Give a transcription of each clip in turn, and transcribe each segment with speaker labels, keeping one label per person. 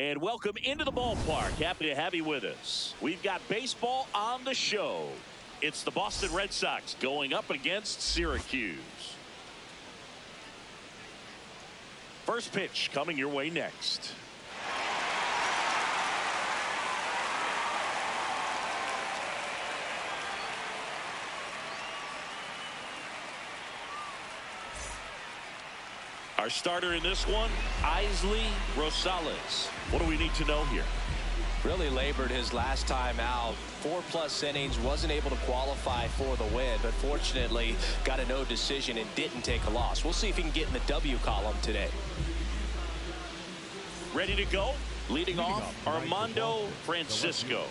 Speaker 1: And welcome into the ballpark. Happy to have you with us. We've got baseball on the show. It's the Boston Red Sox going up against Syracuse. First pitch coming your way next. Our starter in this one, Isley Rosales. What do we need to know here?
Speaker 2: Really labored his last time out. 4+ innings, wasn't able to qualify for the win, but fortunately got a no decision and didn't take a loss. We'll see if he can get in the W column today.
Speaker 1: Ready to go? Leading off, Armando Francisco.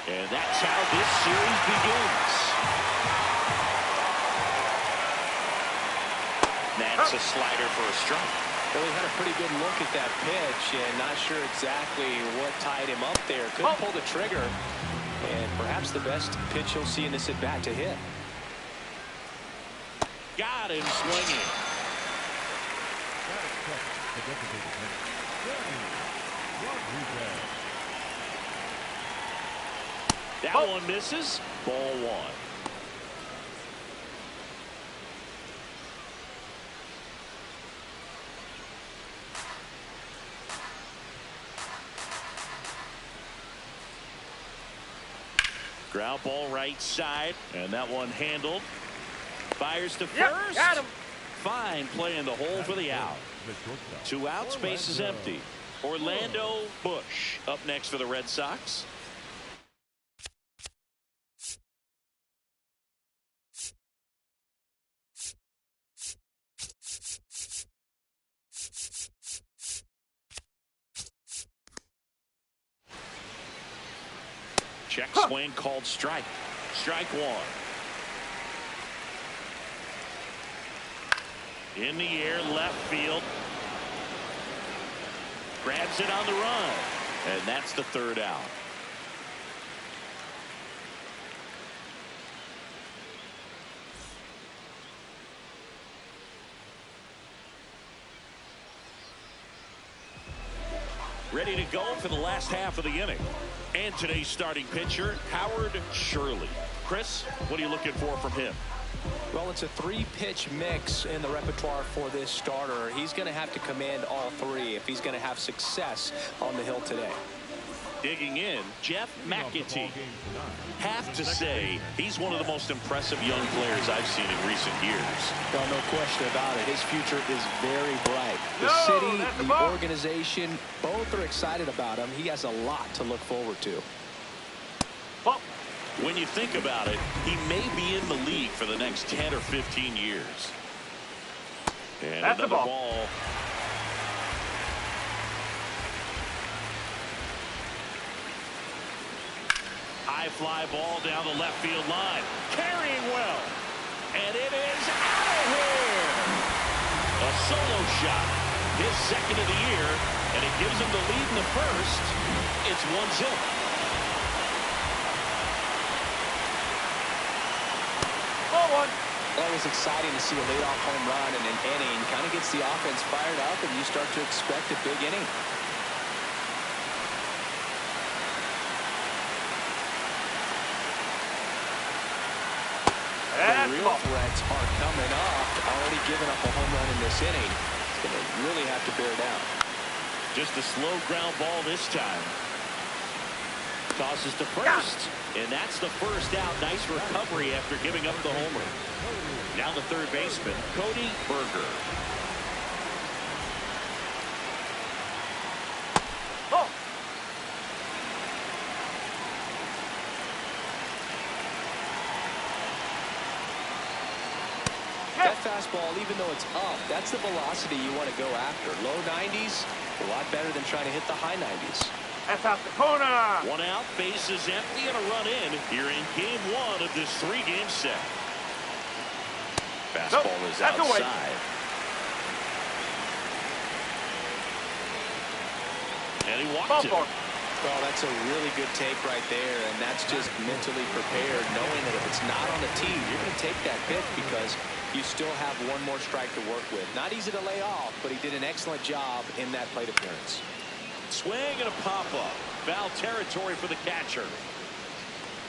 Speaker 1: And that's how this series begins. That's a slider for a strike.
Speaker 2: Really had a pretty good look at that pitch and not sure exactly what tied him up there. Couldn't pull the trigger. And perhaps the best pitch he'll see in this at-bat to hit.
Speaker 1: Got him swinging. That one misses. Ball one. Ground ball right side, and that one handled. Fires to first.
Speaker 3: Got him.
Speaker 1: Fine play in the hole for the out. 2 outs, base is empty. Orlando Bush up next for the Red Sox. Check swing called strike. Strike one. In the air, left field. Grabs it on the run. And that's the third out. Ready to go for the last half of the inning. And today's starting pitcher, Howard Shirley. Chris, what are you looking for from him?
Speaker 2: Well, it's a 3-pitch mix in the repertoire for this starter. He's going to have to command all 3 if he's going to have success on the hill today.
Speaker 1: Digging in, Jeff McAtee. Have to say, he's one of the most impressive young players I've seen in recent years.
Speaker 2: Well, no question about it. His future is very bright. The city, the organization, both are excited about him. He has a lot to look forward to.
Speaker 1: When you think about it, he may be in the league for the next 10 or 15 years. And
Speaker 3: that's
Speaker 1: another ball. High fly ball down the left field line. Carrying well. And it is out of here. A solo shot. His second of the year. And it gives him the lead in the first. It's 1-0.
Speaker 2: Well, it was exciting to see a leadoff home run in an inning. Kind of gets the offense fired up, and you start to expect a big inning. The real threats are coming up. Already giving up a home run in this inning. It's going to really have to bear down.
Speaker 1: Just a slow ground ball this time. Tosses to first. And that's the first out. Nice recovery after giving up the homer. Now the third baseman, Cody Berger.
Speaker 2: That fastball, even though it's up, that's the velocity you want to go after. Low 90s, a lot better than trying to hit the high 90s.
Speaker 3: That's out the corner.
Speaker 1: 1 out, base is empty, and a run in here in game 1 of this 3-game set. Fastball is outside. And he walked it.
Speaker 2: Well, that's a really good take right there, and that's just mentally prepared, knowing that if it's not on the tee, you're going to take that pitch because you still have one more strike to work with. Not easy to lay off, but he did an excellent job in that plate appearance.
Speaker 1: Swing and a pop-up. Foul territory for the catcher.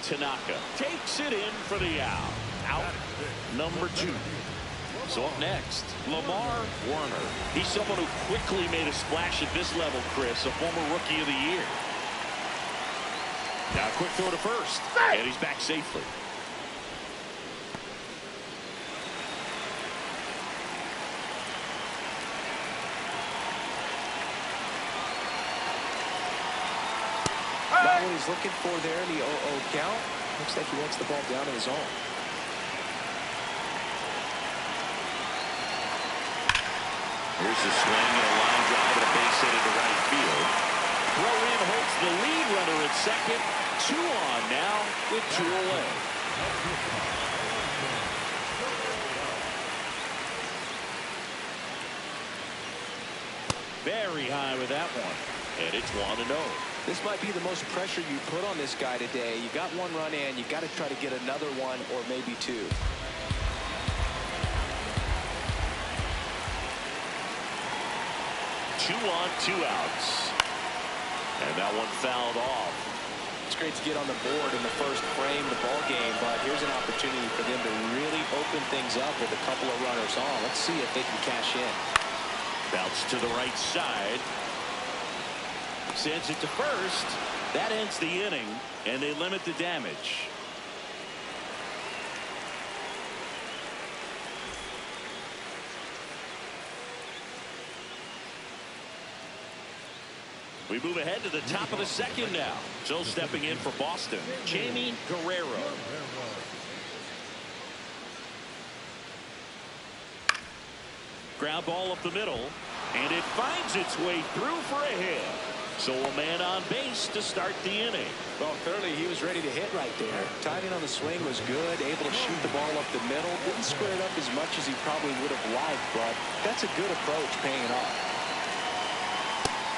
Speaker 1: Tanaka takes it in for the out. Out number 2. So up next, Lamar Warner. He's someone who quickly made a splash at this level, Chris, a former Rookie of the Year. Now a quick throw to first, and he's back safely.
Speaker 2: Not what he's looking for there in the 0-0 count. Looks like he wants the ball down in his zone.
Speaker 1: Here's the swing and a line drive and a base hit into right field. Throw in holds the lead runner at second. 2 on now with 2 away. Very high with that one. And it's 1-0.
Speaker 2: This might be the most pressure you put on this guy today. You got 1 run in. You got to try to get another 1 or maybe 2.
Speaker 1: 2 on, 2 outs. And that one fouled off.
Speaker 2: It's great to get on the board in the first frame of the ball game, but here's an opportunity for them to really open things up with a couple of runners on. Let's see if they can cash in.
Speaker 1: Bounce to the right side. Sends it to first. That ends the inning, and they limit the damage. We move ahead to the top of the second now. So stepping in for Boston, Jamie Guerrero. Ground ball up the middle, and it finds its way through for a hit. So a man on base to start the inning.
Speaker 2: Well, clearly he was ready to hit right there. Timing on the swing was good, able to shoot the ball up the middle. Didn't square it up as much as he probably would have liked, but that's a good approach paying off.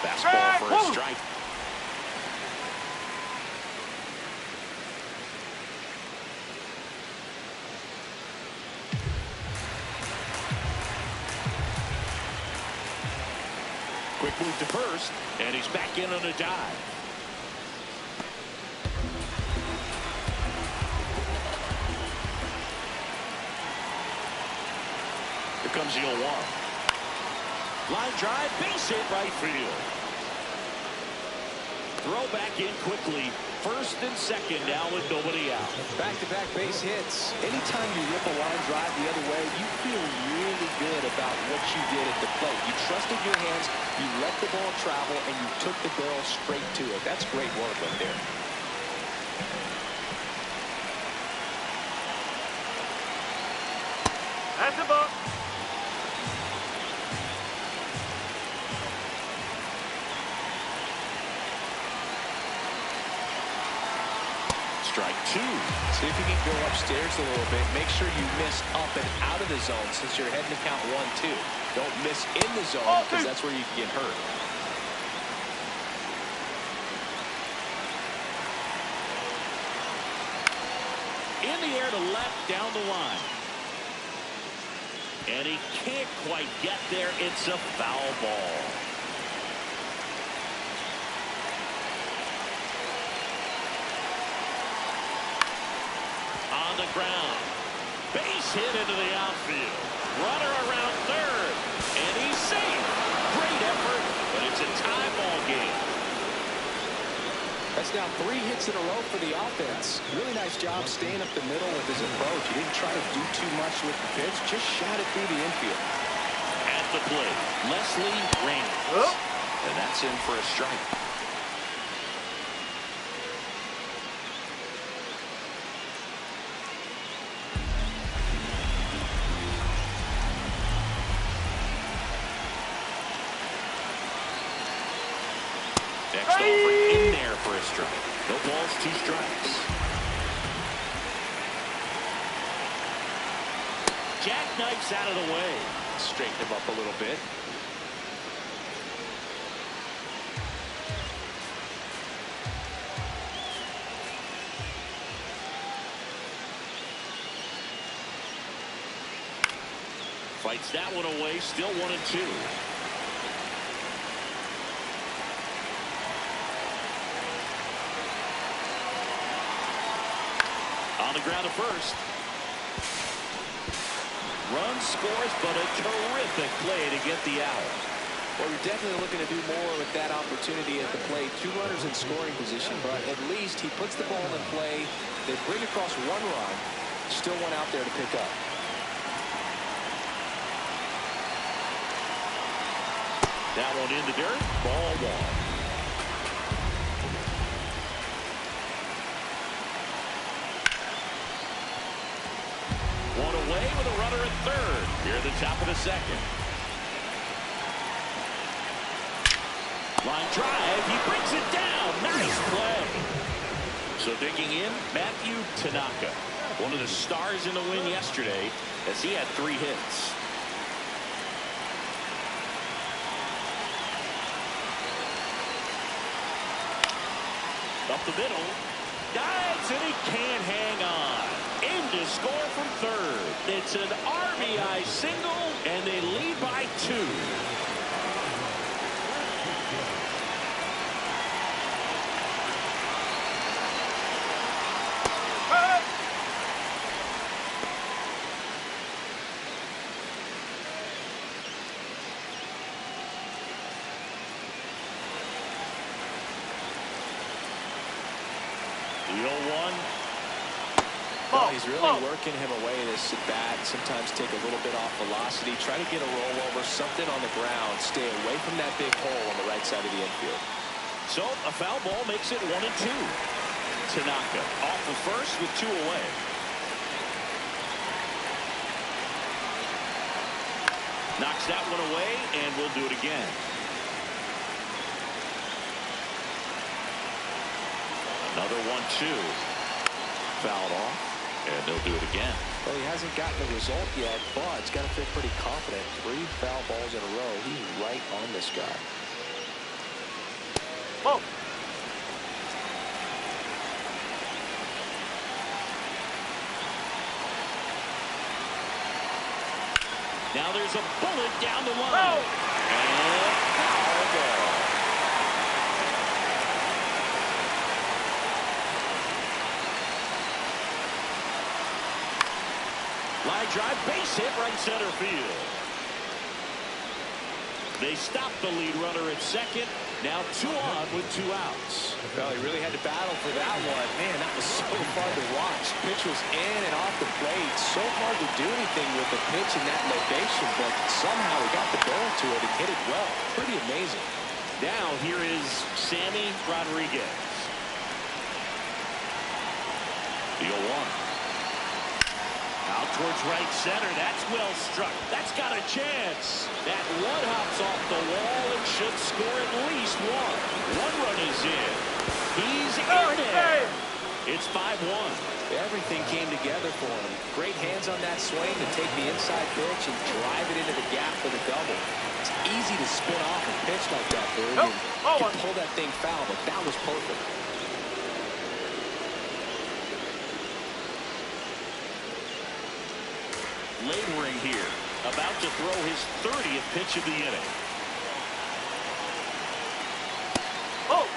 Speaker 1: Fastball for a strike. Quick move to first, and he's back in on a dive. Here comes the 0-1. Line drive, base hit right field. Throw back in quickly. First and second now with nobody out.
Speaker 2: Back-to-back base hits. Anytime you rip a line drive the other way, you feel really good about what you did at the plate. You trusted your hands, you let the ball travel, and you took the barrel straight to it. That's great work right there.
Speaker 3: That's a ball.
Speaker 1: Strike 2.
Speaker 2: See if you can go upstairs a little bit. Make sure you miss up and out of the zone since you're heading to count 1-2. Don't miss in the zone because that's where you can get hurt.
Speaker 1: In the air to left, down the line. And he can't quite get there. It's a foul ball. On the ground. Base hit into the outfield. Runner around third. And he's safe. Great effort, but it's a tie ball game.
Speaker 2: That's now 3 hits in a row for the offense. Really nice job staying up the middle with his approach. He didn't try to do too much with the pitch. Just shot it through the infield.
Speaker 1: At the plate, Leslie Raines. And that's in for a strike. Next offer in there for a strike. No balls, 2 strikes. Jackknifes out of the way.
Speaker 2: Straighten him up a little bit.
Speaker 1: Fights that one away, still 1-2. On the ground to first. Run scores, but a terrific play to get the out.
Speaker 2: Well, you're definitely looking to do more with that opportunity at the plate. 2 runners in scoring position, but at least he puts the ball in play. They bring across 1 run. Still one out there to pick up.
Speaker 1: That one in the dirt. Ball 1. One away with a runner at third. Here at the top of the second. Line drive. He brings it down. Nice play. So digging in, Matthew Tanaka. One of the stars in the win yesterday as he had 3 hits. Up the middle. Dives and he can't hang on. In to score from third. It's an RBI single and they lead by 2. The 0-1.
Speaker 2: Well, he's really working him away this at bat. Sometimes take a little bit off velocity. Try to get a rollover, something on the ground. Stay away from that big hole on the right side of the infield.
Speaker 1: So a foul ball makes it 1-2. Tanaka off the first with 2 away. Knocks that one away, and we'll do it again. Another 1-2. Fouled off. And they'll do it again.
Speaker 2: Well, he hasn't gotten the result yet, but he's got to feel pretty confident. 3 foul balls in a row. He's right on this guy.
Speaker 3: Whoa.
Speaker 1: Now there's a bullet down the line. And foul ball. Line drive, base hit, right center field. They stop the lead runner at second. Now 2 on with 2 outs.
Speaker 2: Well, he really had to battle for that one. Man, that was so fun to watch. Pitch was in and off the plate. So hard to do anything with the pitch in that location, but somehow he got the barrel to it and hit it well. Pretty amazing.
Speaker 1: Now here is Sammy Rodriguez. The 0-1. Out towards right center. That's well struck. That's got a chance. That one hops off the wall and should score at least 1. 1 run is in. He's in there. It's 5-1.
Speaker 2: Everything came together for him. Great hands on that swing to take the inside pitch and drive it into the gap for the double. It's easy to spin off a pitch like that, dude. You can pull that thing foul, but that was perfect.
Speaker 1: Laboring here, about to throw his 30th pitch of the inning.
Speaker 3: Oh!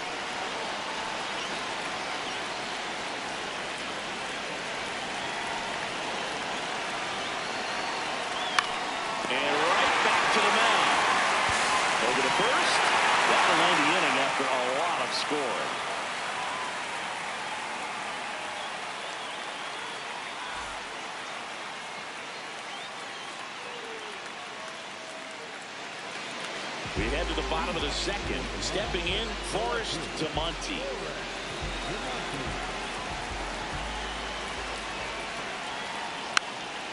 Speaker 1: And right back to the mound. Over to first. That'll end the inning after a lot of scoring. We head to the bottom of the second. Stepping in, Forrest to Monty.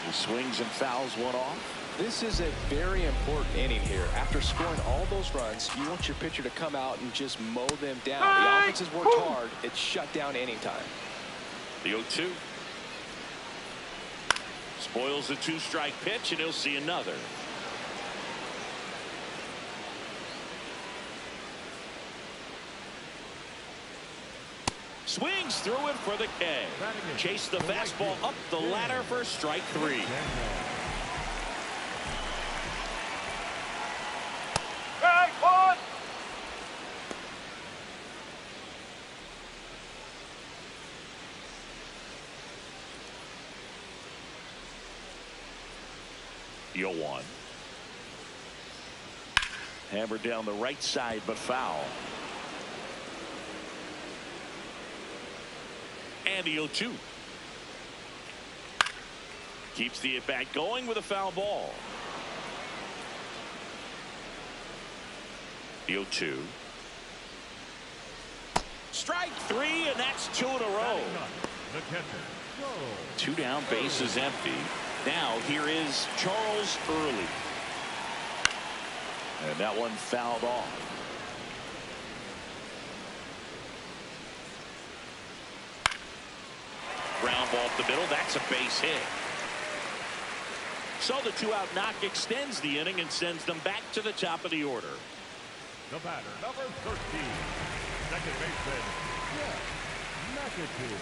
Speaker 1: He swings and fouls one off.
Speaker 2: This is a very important inning here. After scoring all those runs, you want your pitcher to come out and just mow them down. The offense has worked hard. It's shut down anytime.
Speaker 1: The 0-2. Spoils the 2-strike pitch, and he'll see another. Swings through it for the K. Chase the fastball up the ladder for strike 3. 0-1. Hammered down the right side, but foul. And the 0-2. Keeps the at-bat going with a foul ball. The 0-2. Strike 3, and that's 2 in a row. Two down, bases empty. Now here is Charles Early. And that one fouled off. Ground ball up the middle. That's a base hit. So the 2-out knock extends the inning and sends them back to the top of the order.
Speaker 4: The batter, number 13, second baseman, Jeff McAtee.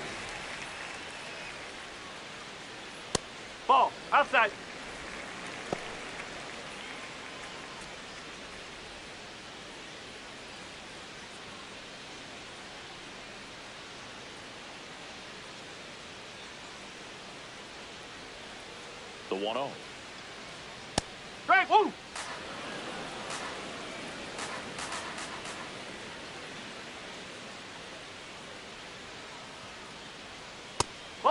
Speaker 3: Ball. Outside.
Speaker 1: The 1-0.
Speaker 3: Strike. Woo.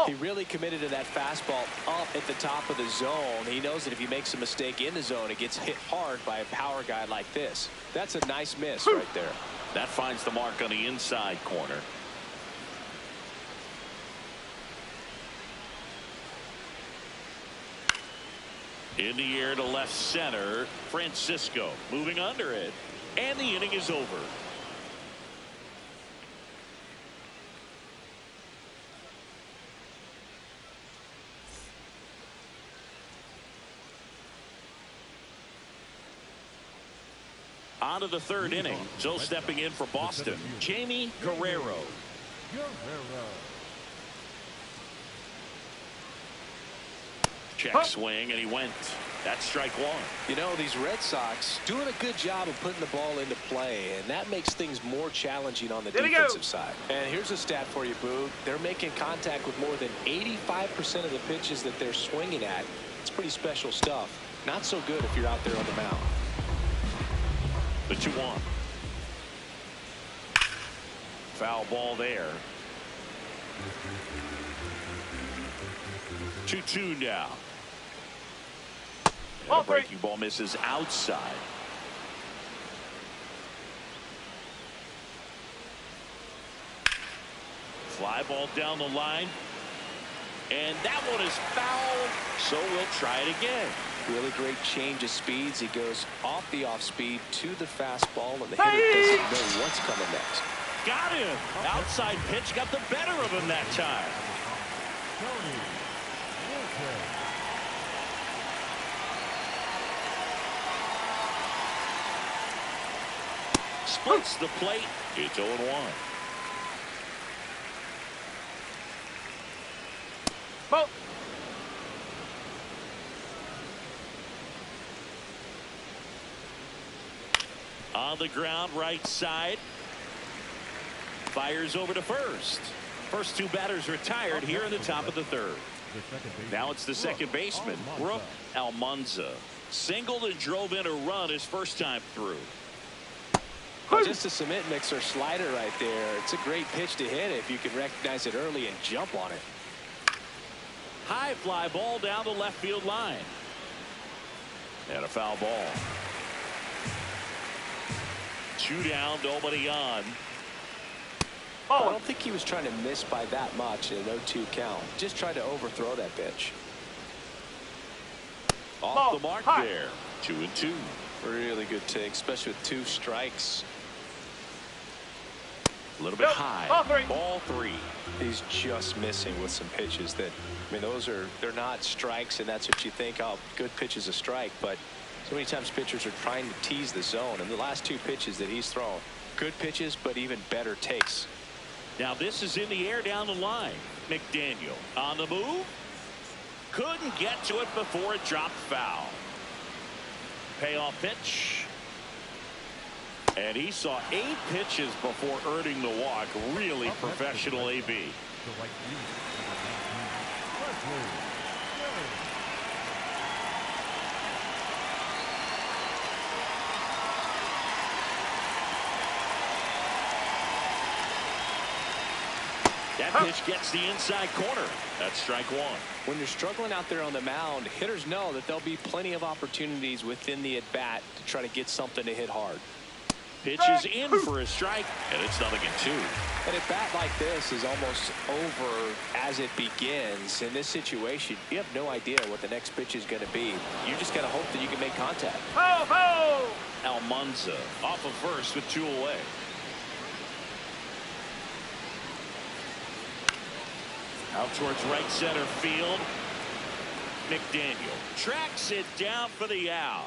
Speaker 2: He really committed to that fastball up at the top of the zone. He knows that if he makes a mistake in the zone, it gets hit hard by a power guy like this. That's a nice miss right there.
Speaker 1: That finds the mark on the inside corner. In the air to left center. Francisco moving under it. And the inning is over. On to the third inning. So stepping in for Boston, Jamie Guerrero. Check swing, and he went. That's strike 1.
Speaker 2: You know, these Red Sox doing a good job of putting the ball into play, and that makes things more challenging on the defensive side. And here's a stat for you, Boog. They're making contact with more than 85% of the pitches that they're swinging at. It's pretty special stuff. Not so good if you're out there on the mound.
Speaker 1: The 2-1. Foul ball there. 2-2 now. And a breaking ball misses outside. Fly ball down the line. And that one is foul, so we'll try it again.
Speaker 2: Really great change of speeds. He goes off the off speed to the fastball, and the hitter doesn't know what's coming next.
Speaker 1: Got him. Outside pitch got the better of him that time. Splits the plate. It's 0-1.
Speaker 3: Ball.
Speaker 1: On the ground, right side. Fires over to first. First two batters retired here in the top of the third. Now it's the second baseman, Brooke Almanza. Singled and drove in a run his first time through.
Speaker 2: Well, just a cement mixer slider right there. It's a great pitch to hit if you can recognize it early and jump on it.
Speaker 1: High fly ball down the left field line. And a foul ball. 2 down, nobody on.
Speaker 2: I don't think he was trying to miss by that much in an 0-2 count. Just tried to overthrow that pitch.
Speaker 1: Off the mark there. 2-2.
Speaker 2: Really good take, especially with 2 strikes.
Speaker 1: A little bit high. Ball 3.
Speaker 2: He's just missing with some pitches that, I mean, they're not strikes, and that's what you think, oh, good pitch is a strike. But so many times pitchers are trying to tease the zone, and the last 2 pitches that he's thrown, good pitches, but even better takes.
Speaker 1: Now this is in the air down the line. McDaniel on the move. Couldn't get to it before it dropped foul. Payoff pitch. And he saw 8 pitches before earning the walk. Really professional AB. That pitch gets the inside corner. That's strike one.
Speaker 2: When you're struggling out there on the mound, hitters know that there'll be plenty of opportunities within the at-bat to try to get something to hit hard.
Speaker 1: Pitch is in for a strike, and it's 0-2.
Speaker 2: An at-bat like this is almost over as it begins. In this situation, you have no idea what the next pitch is going to be. You just got to hope that you can make contact.
Speaker 3: Ho, ho!
Speaker 1: Almanza off of first with 2 away. Out towards right center field. McDaniel tracks it down for the out.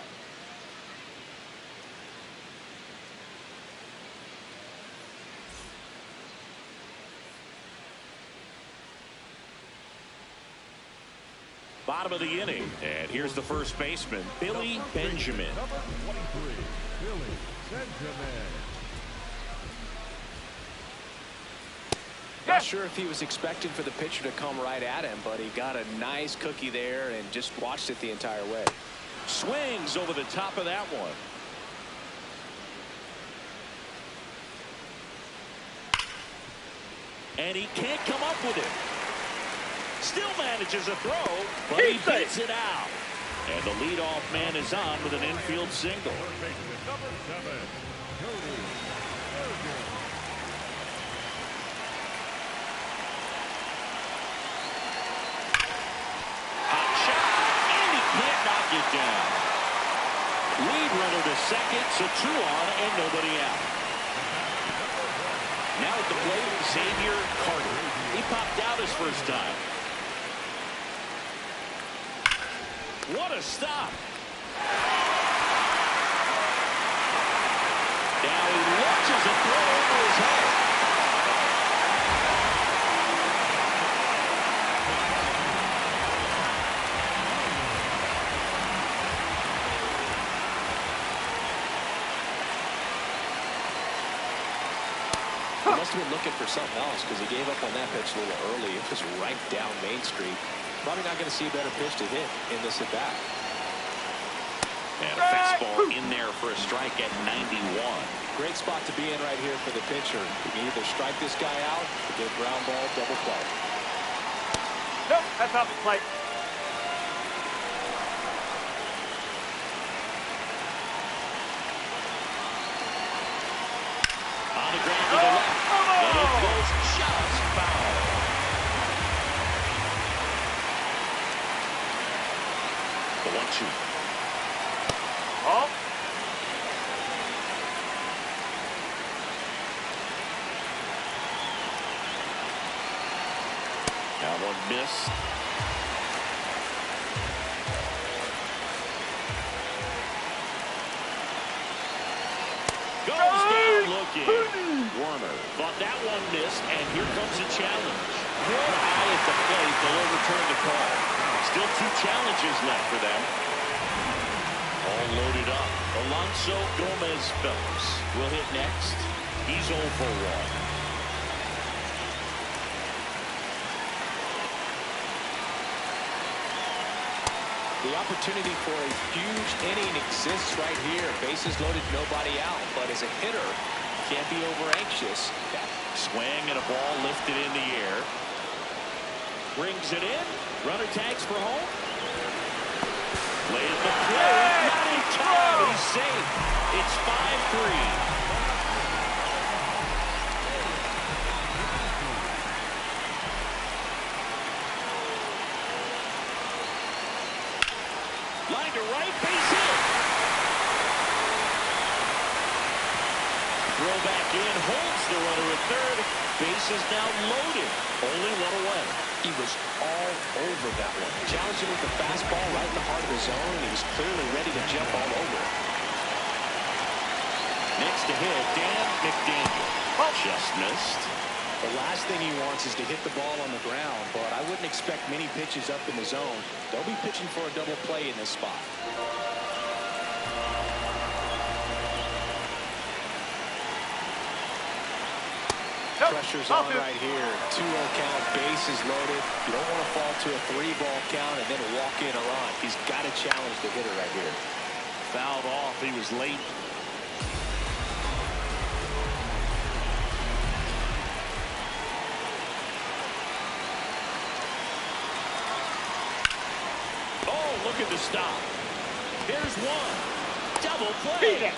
Speaker 1: Bottom of the inning, and here's the first baseman, Billy Benjamin.
Speaker 4: Number 23, Billy Benjamin.
Speaker 2: Not sure if he was expecting for the pitcher to come right at him, but he got a nice cookie there and just watched it the entire way.
Speaker 1: Swings over the top of that one. And he can't come up with it. Still manages a throw, but he beats it out. And the leadoff man is on with an infield single.
Speaker 4: Number 7, Cody Bergen.
Speaker 1: Hot shot, and he can't knock it down. Lead runner to second, so 2 on and nobody out. Now at the plate, Xavier Carter. He popped out his first time. What a stop. Now he launches a throw over his head.
Speaker 2: He must have been looking for something else because he gave up on that pitch a little early. It was right down Main Street. Probably not going to see a better pitch to hit in this at-bat.
Speaker 1: And a fastball in there for a strike at 91.
Speaker 2: Great spot to be in right here for the pitcher. You can either strike this guy out or get ground ball, double play.
Speaker 3: Nope, that's off the plate.
Speaker 1: On the ground to the left. And it goes just foul. The 1-2.
Speaker 3: Oh.
Speaker 1: Now one miss. Goes down looking. Warner thought that one missed, and here comes a challenge. Real high at the plate, they'll overturn the call. Still 2 challenges left for them. All loaded up. Alonso Gomez Phelps will hit next. He's 0 for 1.
Speaker 2: The opportunity for a huge inning exists right here. Bases loaded, nobody out. But as a hitter, can't be over anxious.
Speaker 1: Swing and a ball lifted in the air. Brings it in. Runner tags for home. Lays the play. Not in time. He's safe. It's 5-3. Line to right, base hit. Throw back in, holds the runner at third. Base is now loaded. Only 1 away.
Speaker 2: He was all over that one. Challenged him with the fastball right in the heart of the zone, and he was clearly ready to jump all over it.
Speaker 1: Next to hit, Dan McDaniel. Just missed.
Speaker 2: The last thing he wants is to hit the ball on the ground, but I wouldn't expect many pitches up in the zone. They'll be pitching for a double play in this spot. Pressure's on right here. 2-0 count, bases loaded. You don't want to fall to a 3-ball count and then walk in a run. He's got to challenge the hitter right here.
Speaker 1: Fouled off. He was late. looking to stop. There's one. Double play.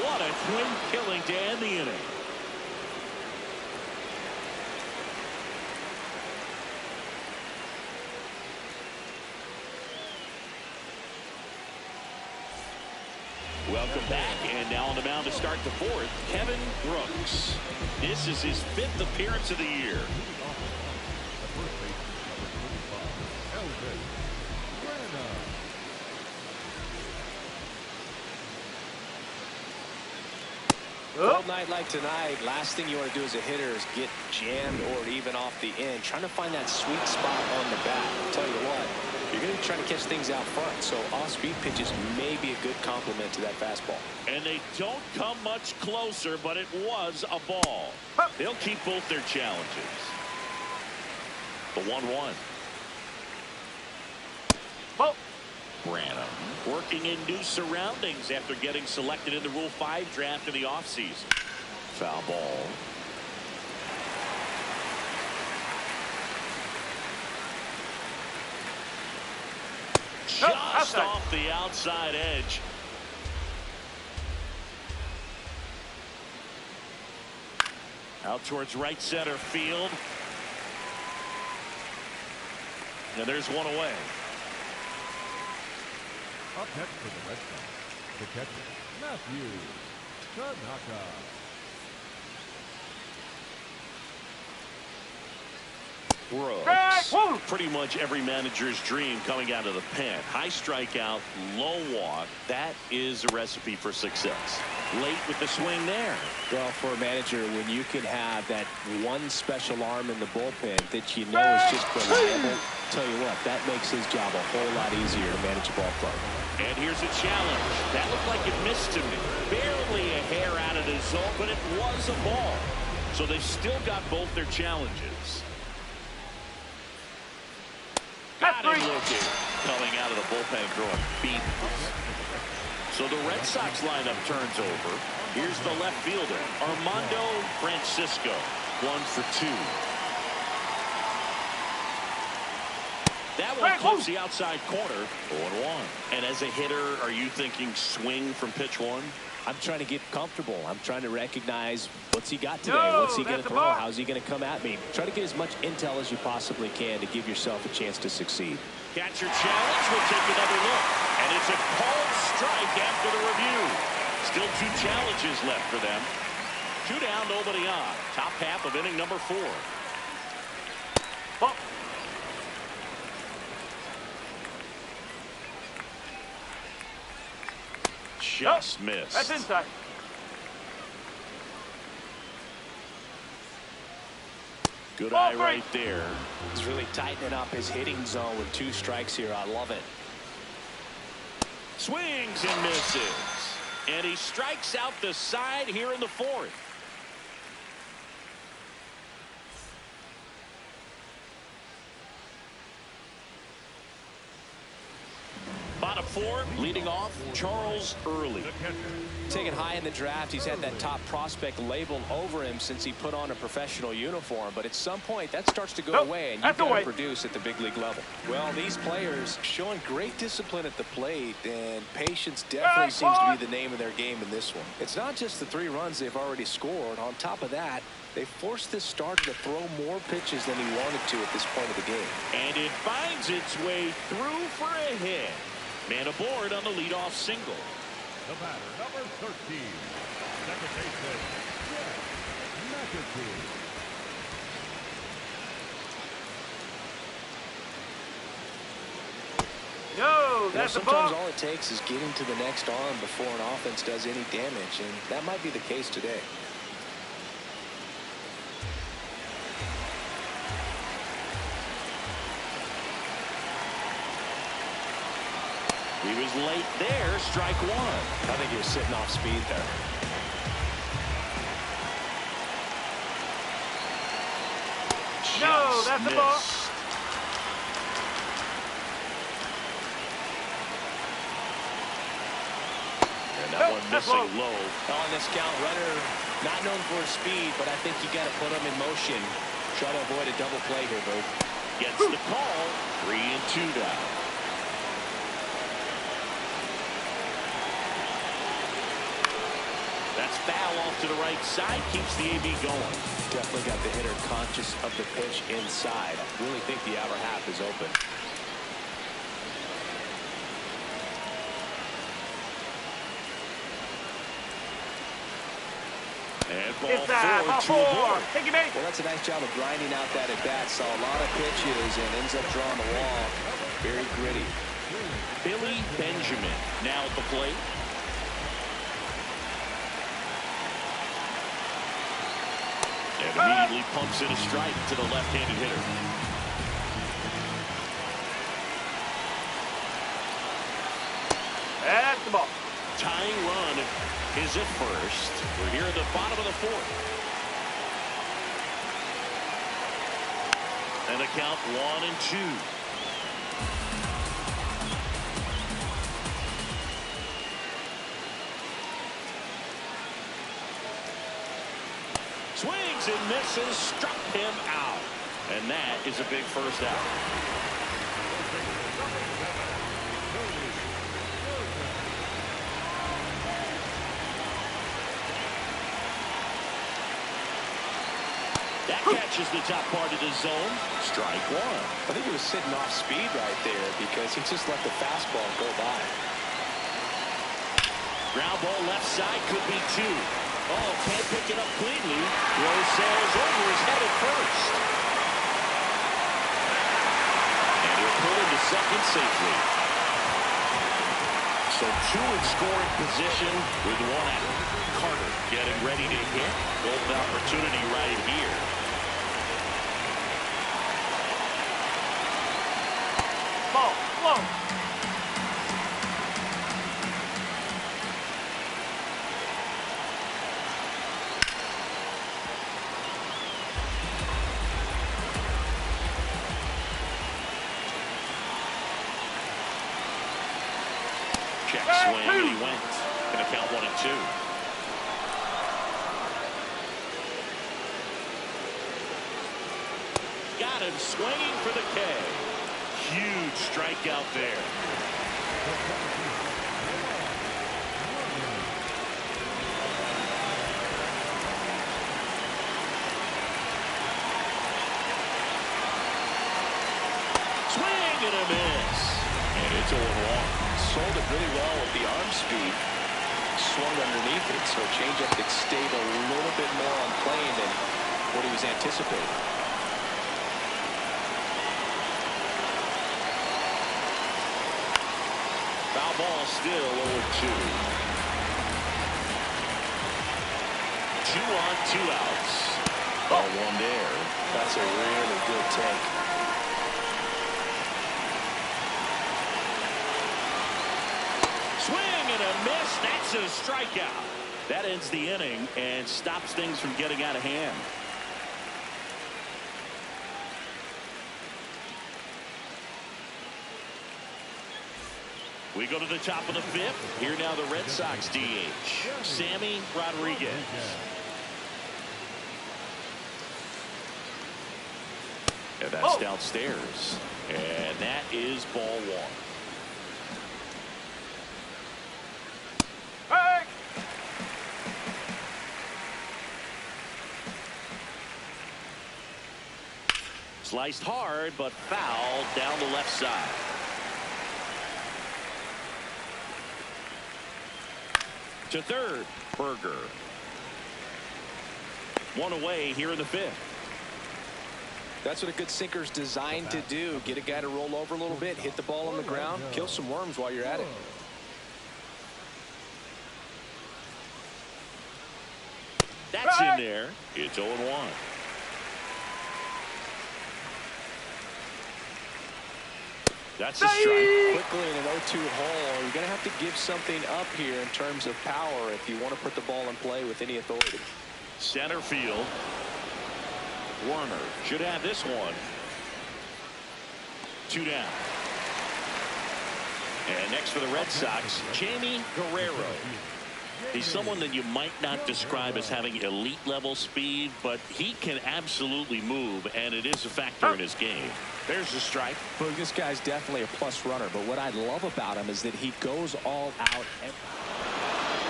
Speaker 1: What a twin killing to end the inning. Welcome back, and now on the mound to start the fourth, Kevin Brooks. This is his 5th appearance of the year.
Speaker 2: Cold night like tonight, last thing you want to do as a hitter is get jammed or even off the end. Trying to find that sweet spot on the bat. I'll tell you what, you're going to be trying to catch things out front, so off-speed pitches may be a good complement to that fastball.
Speaker 1: And they don't come much closer, but it was a ball. They'll keep both their challenges. The 1-1. Branham working in new surroundings after getting selected in the Rule 5 draft in the offseason. Foul ball. Just off the outside edge. Out towards right center field. And there's one away.
Speaker 4: Up next for the Red Sox, the catcher, Matthew Tanaka.
Speaker 1: Brooks. Pretty much every manager's dream coming out of the pen. High strikeout, low walk. That is a recipe for success. Late with the swing there.
Speaker 2: Well, for a manager, when you can have that one special arm in the bullpen that you know is just reliable, tell you what, that makes his job a whole lot easier to manage a ball club.
Speaker 1: And here's a challenge. That looked like it missed to me. Barely a hair out of the zone, but it was a ball. So they've still got both their challenges. Got him looking. Coming out of the bullpen throwing beatings. So the Red Sox lineup turns over. Here's the left fielder, Armando Francisco. 1 for 2. That one clips the outside corner. 0-1. And as a hitter, are you thinking swing from pitch 1?
Speaker 2: I'm trying to get comfortable. I'm trying to recognize what's he got today. What's he going to throw? How's he going to come at me? Try to get as much intel as you possibly can to give yourself a chance to succeed.
Speaker 1: Catcher challenge. We'll take another look. And it's a called strike after the review. Still 2 challenges left for them. 2 down, nobody on. Top half of inning number 4. Just missed.
Speaker 3: That's inside.
Speaker 1: Good eye right there.
Speaker 2: He's really tightening up his hitting zone with 2 strikes here. I love it.
Speaker 1: Swings and misses. And he strikes out the side here in the 4th. Bottom 4, leading off, Charles Early.
Speaker 2: Taken high in the draft, he's had that top prospect labeled over him since he put on a professional uniform. But at some point, that starts to go away, and you've got to produce at the big league level. Well, these players showing great discipline at the plate, and patience definitely seems to be the name of their game in this one. It's not just the 3 runs they've already scored. On top of that, they forced this starter to throw more pitches than he wanted to at this point of the game.
Speaker 1: And it finds its way through for a hit. Man aboard on the leadoff single.
Speaker 4: The batter, number 13, second baseman, McAtee.
Speaker 3: No, that's a ball.
Speaker 2: Sometimes all it takes is getting to the next arm before an offense does any damage, and that might be the case today.
Speaker 1: He was late there, strike 1.
Speaker 2: I think he was sitting off speed there.
Speaker 3: No, that's a ball.
Speaker 1: And that one missing low.
Speaker 2: On this count, runner not known for his speed, but I think you got to put him in motion. Try to avoid a double play here, Bert.
Speaker 1: Gets the call. 3-2 down. foul off to the right side, keeps the AB going.
Speaker 2: Definitely got the hitter conscious of the pitch inside. I really think the outer half is open.
Speaker 1: And
Speaker 3: It's
Speaker 1: ball
Speaker 3: four.
Speaker 1: four.
Speaker 3: Thank you, mate.
Speaker 2: Well, that's a nice job of grinding out that at bat. Saw a lot of pitches and ends up drawing the wall. Very gritty.
Speaker 1: Billy Benjamin now at the plate. And immediately pumps in a strike to the left-handed hitter.
Speaker 3: That's the ball.
Speaker 1: Tying run is at first. We're here at the bottom of the fourth. And the count 1-2. Swings and misses, struck him out. And that is a big first out. That catches the top part of the zone. Strike one.
Speaker 2: I think he was sitting off speed right there because he just let the fastball go by.
Speaker 1: Ground ball left side, could be two. Oh, can't pick it up cleanly. Rose sails over his head at first. And he'll pull into second safely. So two in scoring position with one out. Carter getting ready to hit. Golden opportunity right here.
Speaker 3: Ball. Low.
Speaker 1: Check swing, and he went. Gonna count 1-2. Got him swinging for the K. Huge strikeout there. Swing and a miss. And it's 0-1.
Speaker 2: Sold it really well with the arm speed. Swung underneath it, so changeup that stayed a little bit more on plane than what he was anticipating.
Speaker 1: Foul ball still 0-2. 2 on, 2 outs. Ball one there.
Speaker 2: That's a really good take.
Speaker 1: Swing and a miss. That's a strikeout. That ends the inning and stops things from getting out of hand. We go to the top of the fifth. Here now the Red Sox DH, Sammy Rodriguez. And that's downstairs. And that is ball one.
Speaker 3: Hey.
Speaker 1: Sliced hard, but foul down the left side. To third, Berger. One away here in the fifth.
Speaker 2: That's what a good sinker's designed to do. Get a guy to roll over a little bit, hit the ball on the ground, kill some worms while you're at it.
Speaker 1: That's in there. It's 0-1. That's a strike.
Speaker 2: Quickly in an 0-2 hole, you're going to have to give something up here in terms of power if you want to put the ball in play with any authority.
Speaker 1: Center field. Werner should have this one. 2 down. And next for the Red Sox, Jamie Guerrero. He's someone that you might not describe as having elite level speed, but he can absolutely move, and it is a factor in his game. There's a strike.
Speaker 2: Well, this guy's definitely a plus runner, but what I love about him is that he goes all out.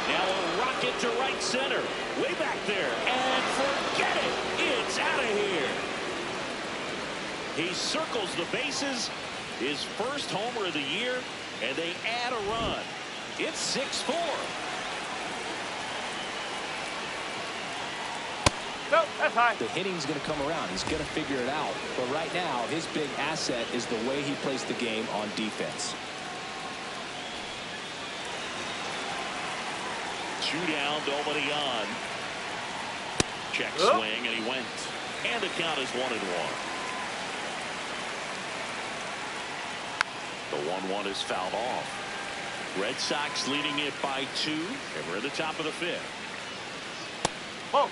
Speaker 1: Now a rocket to right center. Way back there. And forget it. It's out of here. He circles the bases. His first homer of the year. And they add a run. It's 6-4.
Speaker 3: Nope, that's high.
Speaker 2: The hitting's going to come around. He's going to figure it out. But right now, his big asset is the way he plays the game on defense.
Speaker 1: 2 down, nobody on. Check swing, and he went. And the count is 1-1. The 1-1 is fouled off. Red Sox leading it by 2, and we're at the top of the 5th.
Speaker 3: Whoa.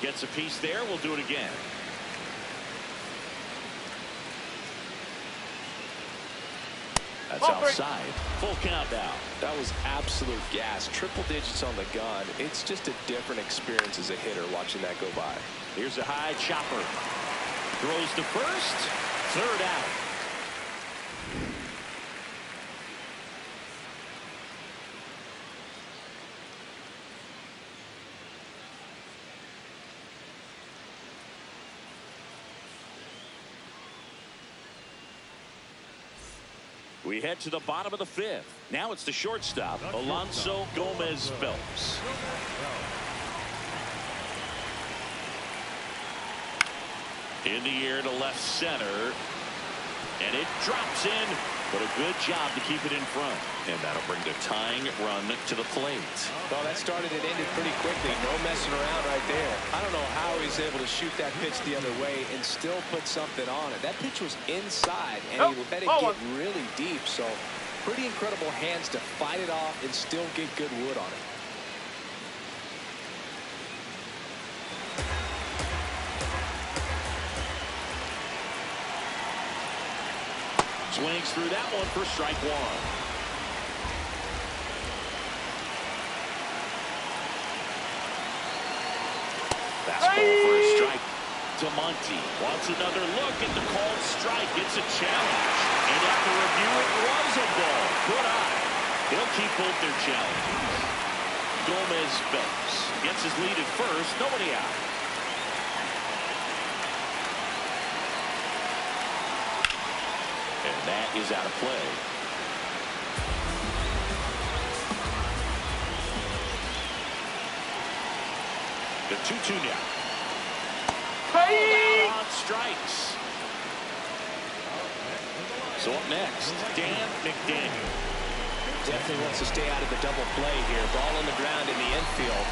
Speaker 1: Gets a piece there. We'll do it again. That's outside. Full count now.
Speaker 2: That was absolute gas. Triple digits on the gun. It's just a different experience as a hitter watching that go by.
Speaker 1: Here's a high chopper. Throws to first. 3rd out. We head to the bottom of the 5th. Now it's the shortstop, Alonso Gomez Phelps. In the air to left center. And it drops in. But a good job to keep it in front. And that'll bring the tying run to the plate.
Speaker 2: Well, that started and ended pretty quickly. No messing around right there. I don't know how he's able to shoot that pitch the other way and still put something on it. That pitch was inside, and he let it get really deep. So pretty incredible hands to fight it off and still get good wood on it.
Speaker 1: Swings through that one for strike 1. Fastball for a strike. DeMonte wants another look at the called strike. It's a challenge. And after review, it was a ball. Good eye. They'll keep both their challenges. Gomez Phelps gets his lead at first. Nobody out. And that is out of play. The 2-2 now.
Speaker 3: Hey!
Speaker 1: On strikes. So up next, Dan McDaniel.
Speaker 2: Definitely wants to stay out of the double play here. Ball on the ground in the infield.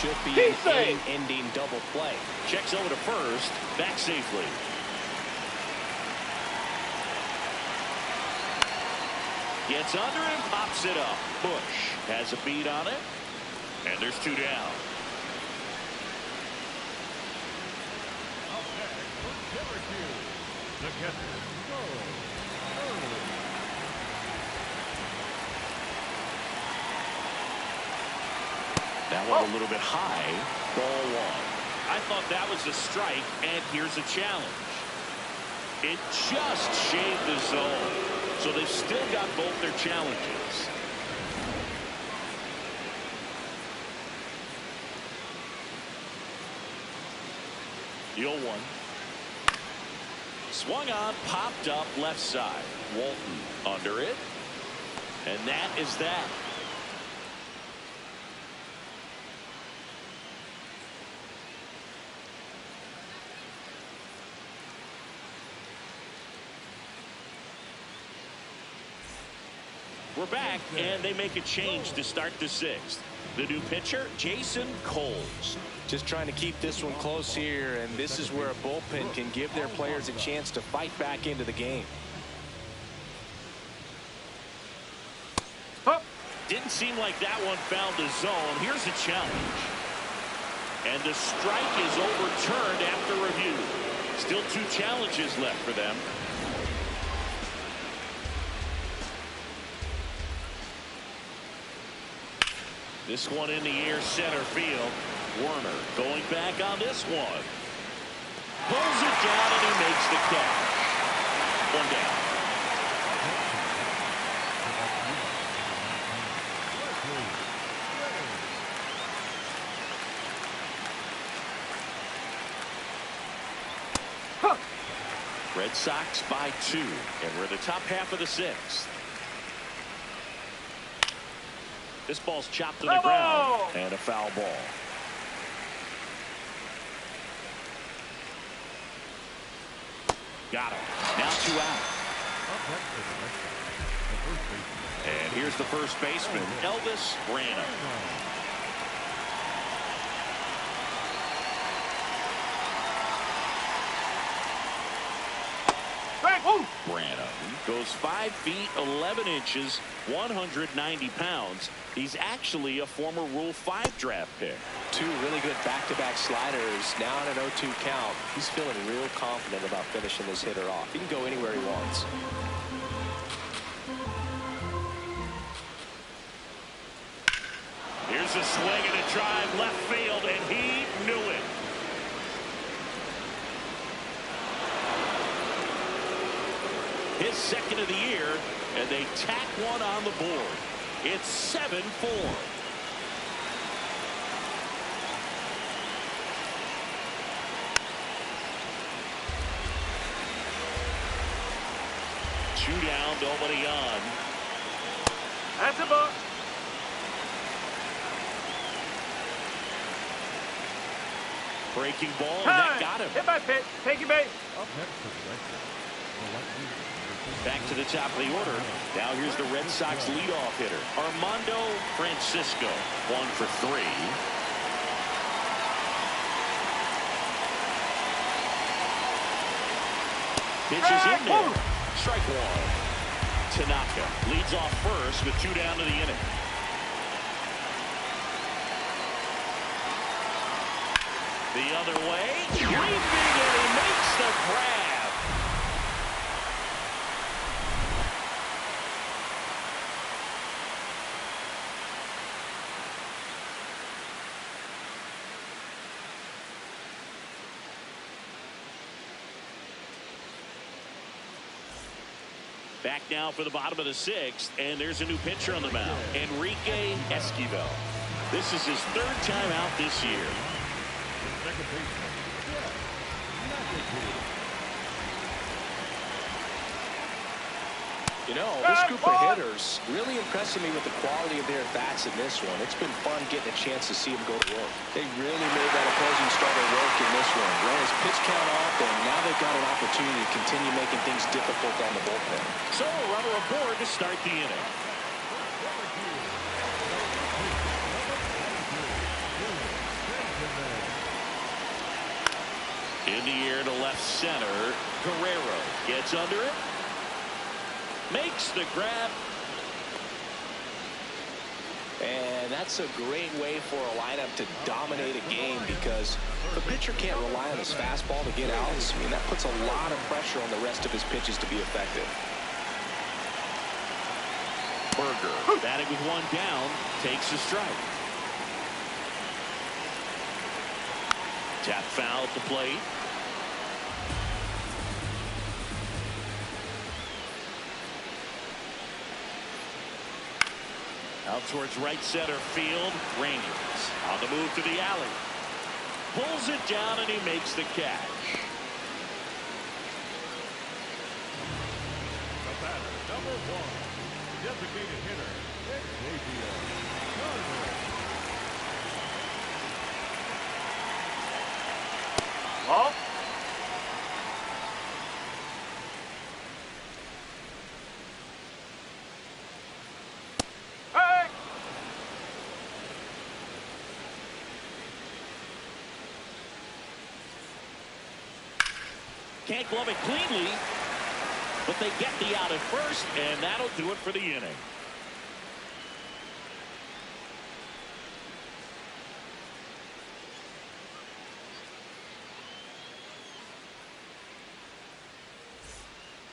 Speaker 2: Should be an inning-ending double play.
Speaker 1: Checks over to first. Back safely. Gets under and pops it up. Bush has a beat on it. And there's 2 down.
Speaker 4: Up next for Syracuse, the catcher,
Speaker 1: That one a little bit high. Ball 1. I thought that was a strike, and here's a challenge. It just shaved the zone. So they've still got both their challenges. The 0-1. Swung on, popped up left side. Walton under it. And that is that. We're back, and they make a change to start the 6th. The new pitcher, Jason Coles.
Speaker 2: Just trying to keep this one close here, and this is where a bullpen can give their players a chance to fight back into the game.
Speaker 1: Didn't seem like that one found the zone. Here's a challenge. And the strike is overturned after review. Still 2 challenges left for them. This one in the air, center field. Werner going back on this one. Pulls it down, and he makes the catch. one down. Red Sox by 2, and we're in the top half of the 6th. This ball's chopped to the ground, and a foul ball. Got him. Now 2 out. And here's the first baseman, Elvis Branham. Branham goes 5 feet 11 inches, 190 pounds. He's actually a former Rule 5 draft pick.
Speaker 2: 2 really good back-to-back sliders. Now on an 0-2 count. He's feeling real confident about finishing this hitter off. He can go anywhere he wants.
Speaker 1: Here's a swing and a drive left field, and he knew it. His second of the year, and they tack one on the board. It's 7-4. Two down, nobody on.
Speaker 3: That's a ball.
Speaker 1: Breaking ball, and that got him.
Speaker 3: Hit by pitch. Take your base.
Speaker 4: Up next for the Red Sox.
Speaker 1: Back to the top of the order. Now here's the Red Sox leadoff hitter, Armando Francisco. 1 for 3. Pitches in there. Strike 1. Tanaka leads off first with 2 down to the inning. The other way. Leaping, and he makes the grab. Back now for the bottom of the 6th, and there's a new pitcher on the mound, Enrique Esquivel. This is his 3rd time out this year.
Speaker 2: You know, this group of hitters really impressing me with the quality of their at-bats in this one. It's been fun getting a chance to see them go to work. They really made that opposing starter work in this one. Ran his pitch count off, and now they've got an opportunity to continue making things difficult on the bullpen.
Speaker 1: So a runner aboard to start the inning. In the air to left center, Guerrero gets under it. Makes the grab.
Speaker 2: And that's a great way for a lineup to dominate a game, because the pitcher can't rely on his fastball to get outs. I mean, that puts a lot of pressure on the rest of his pitches to be effective.
Speaker 1: Berger batting with 1 down, takes a strike. Tap foul at the plate. Out towards right center field. Rangers on the move to the alley. Pulls it down, and he makes the catch.
Speaker 4: The batter, number 1, designated hitter, Xavier.
Speaker 3: Ball.
Speaker 1: Can't glove it cleanly, but they get the out at first, and that'll do it for the inning.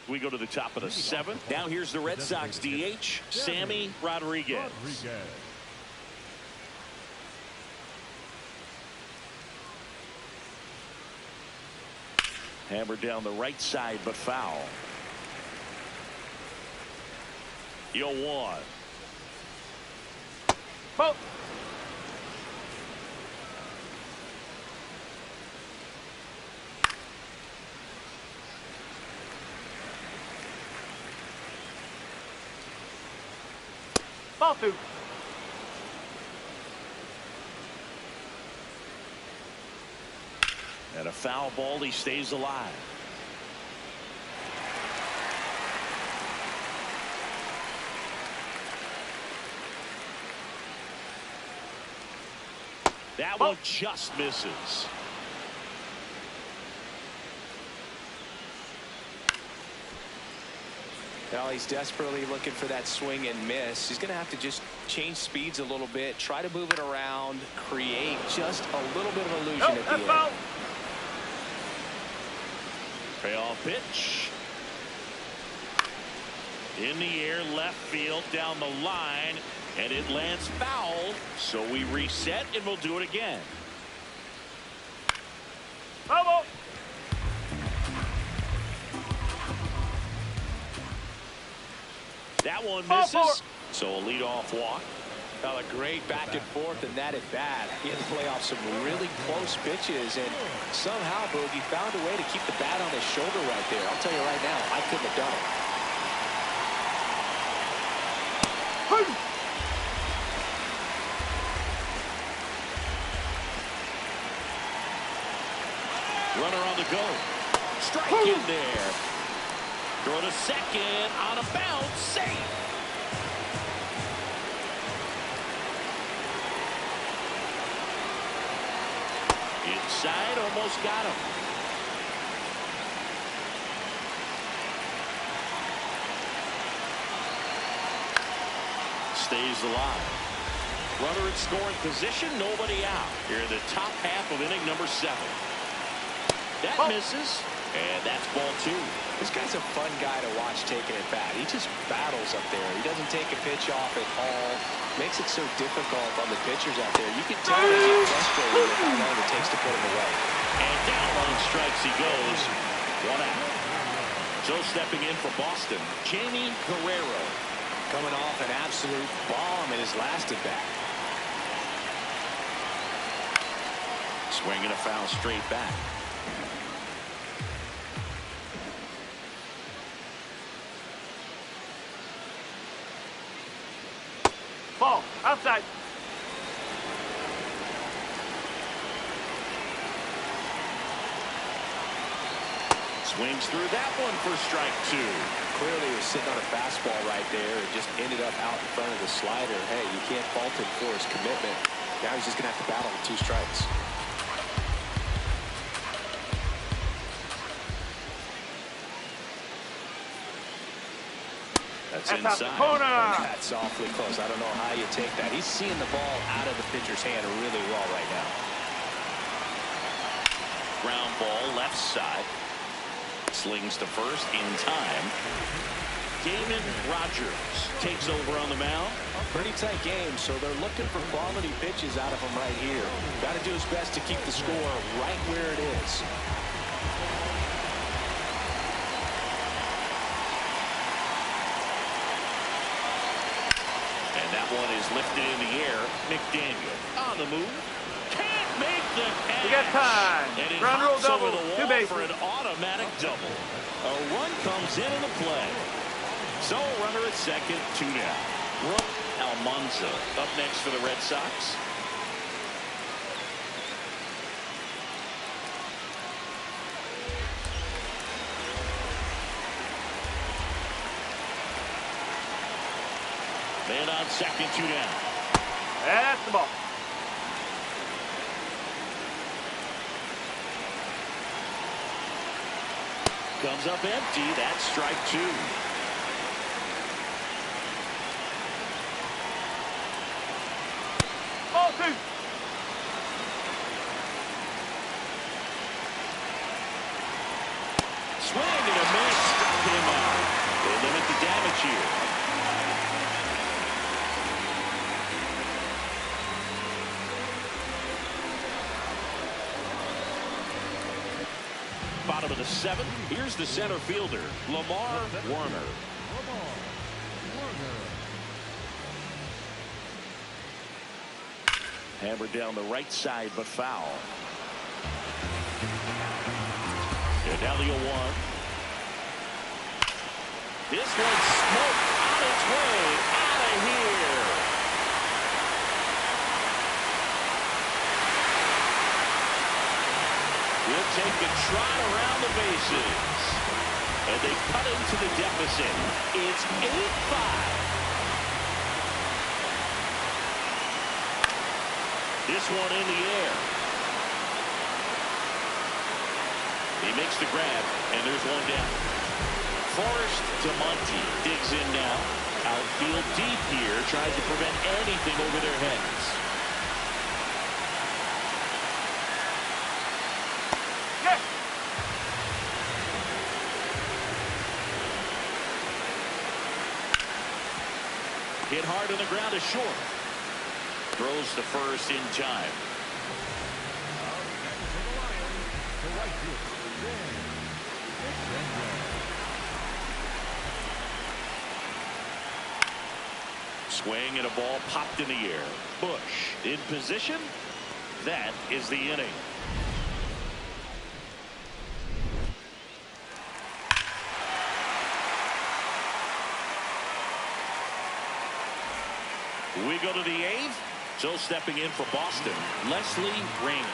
Speaker 1: We go to the top of the 7th. Now here's the Red Sox DH, Sammy Rodriguez. Hammered down the right side, but foul. 0-1.
Speaker 3: Ball. Ball 2.
Speaker 1: And a foul ball. He stays alive. That one just misses.
Speaker 2: Well, he's desperately looking for that swing and miss. He's going to have to just change speeds a little bit, try to move it around, create just a little bit of illusion at the end.
Speaker 3: Foul.
Speaker 1: Payoff pitch. In the air, left field, down the line, and it lands foul. So we reset, and we'll do it again.
Speaker 3: Foul ball.
Speaker 1: That one
Speaker 3: Ball
Speaker 1: misses.
Speaker 3: 4.
Speaker 1: So a leadoff walk.
Speaker 2: Well, a great back and forth, and that at bat. He had to play off some really close pitches, and somehow Bogey found a way to keep the bat on his shoulder right there. I'll tell you right now, I couldn't have done it.
Speaker 1: Runner on the go. Strike in there. Throw to second. On a bounce. Safe. Inside. Almost got him. Stays alive. Runner in scoring position. Nobody out. Here in the top half of inning number 7. That misses, and that's ball 2.
Speaker 2: This guy's a fun guy to watch taking at bat. He just battles up there. He doesn't take a pitch off at all. Makes it so difficult on the pitchers out there. You can tell they get frustrated with how long it takes to put him away.
Speaker 1: And down on strikes he goes. 1 out. So stepping in for Boston, Jamie Guerrero.
Speaker 2: Coming off an absolute bomb in his last at bat.
Speaker 1: Swinging a foul straight back.
Speaker 3: Ball. Outside.
Speaker 1: Swings through that one for strike 2.
Speaker 2: Clearly he was sitting on a fastball right there and just ended up out in front of the slider. Hey, you can't fault him for his commitment. Now he's just going to have to battle with 2 strikes.
Speaker 1: That's
Speaker 3: That's
Speaker 1: inside.
Speaker 3: corner.
Speaker 2: That's awfully close. I don't know how you take that. He's seeing the ball out of the pitcher's hand really well right now.
Speaker 1: Ground ball left side. Slings to first in time. Damon Rogers takes over on the mound.
Speaker 2: Pretty tight game, so they're looking for quality pitches out of him right here. Got to do his best to keep the score right where it is.
Speaker 1: And that one is lifted in the air. McDaniel on the move. Can't make the catch.
Speaker 3: We got time.
Speaker 1: And it
Speaker 3: Ground rule
Speaker 1: hops over
Speaker 3: double.
Speaker 1: the
Speaker 3: 2
Speaker 1: wall
Speaker 3: bases.
Speaker 1: for an automatic double. A run comes into the play. So runner at second, 2 down. Rook Almanza up next for the Red Sox. Man on second, 2 down.
Speaker 3: That's the ball.
Speaker 1: Comes up empty. That's strike 2.
Speaker 3: Ball 2.
Speaker 1: Swing and a miss. Struck him out. They limit the damage here. Bottom of the 7th. Here's the center fielder, Lamar Warner.
Speaker 4: Warner.
Speaker 1: Hammered down the right side, but foul. And now the 0-1. This one's smoked on its way out of here. We'll take a trot around the bases. And they cut into the deficit. It's 8-5. This one in the air. He makes the grab, and there's one down. Forrest DeMonte digs in now. Outfield deep here, tries to prevent anything over their heads.
Speaker 3: Yes.
Speaker 1: Hit hard on the ground is short. Throws to first in time. Swing and a ball popped in the air. Bush in position. That is the inning. We go to the 8th. So stepping in for Boston, Leslie Raines.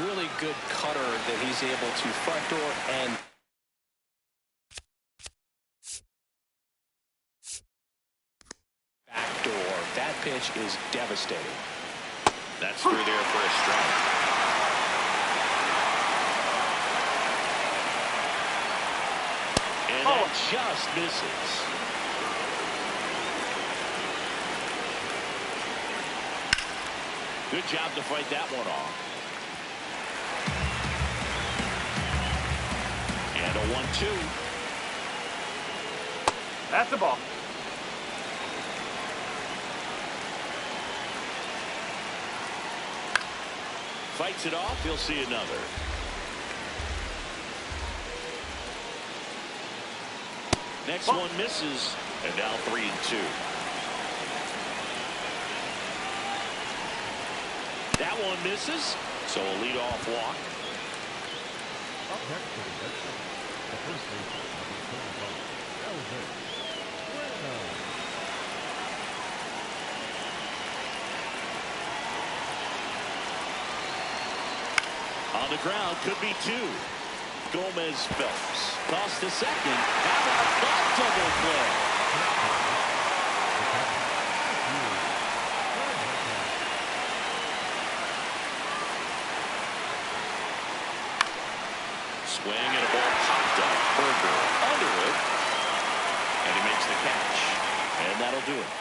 Speaker 2: Really good cutter that he's able to front door and back door. That pitch is devastating.
Speaker 1: That's through there for a strike. And that just misses. Good job to fight that one off. And a 1-2.
Speaker 3: That's the ball.
Speaker 1: Fights it off. He'll see another. Next one misses, and now 3-2. That one misses, so a leadoff walk.
Speaker 4: Up next for the Red Sox, the first baseman,
Speaker 1: On the ground, could be 2. Gomez Phelps. Toss to second. How about that double play? Swing and a ball popped up. Berger under it. And he makes the catch. And that'll do it.